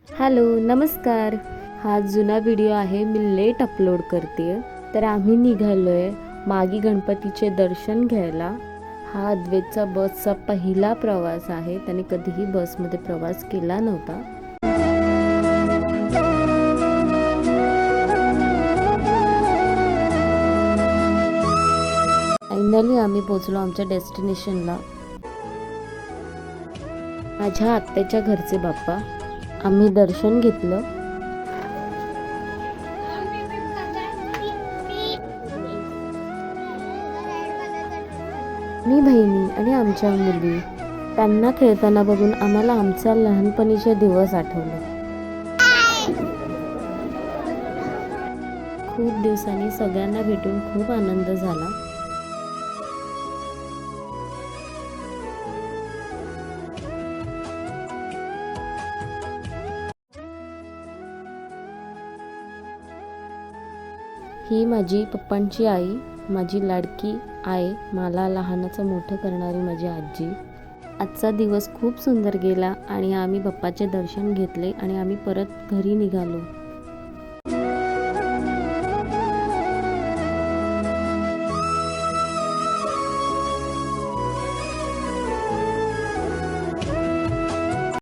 Hello नमस्कार. हा जुना व्हिडिओ आहे, मी लेट अपलोड करते. तर आम्ही निघालोय मागी गणपतीचे दर्शन घ्यायला. हा अद्वैतचा बसचा पहिला प्रवास आहे, त्याने कधीही बसमध्ये प्रवास केला नव्हता. फायनली आम्ही पोहोचलो आमच्या डेस्टिनेशनला. माझ्या आत्याच्या घरचे बाप्पा. आम्ही दर्शन घेतलं. मी बहिणी आणि आमच्या मुली त्यांना खेळताना बघून आम्हाला आमचा लहानपणीचे दिवस आठवले. खूप दिवसांनी सगळ्यांना भेटून खूप आनंद झाला. ही माझी पप्पांची आई, माझी लाडकी आहे, मला लहानाचं मोठं करणारी माझी आजी. आजचा दिवस खूप सुंदर गेला आणि आम्ही बाप्पाचे दर्शन घेतले आणि आम्ही परत घरी निघालो.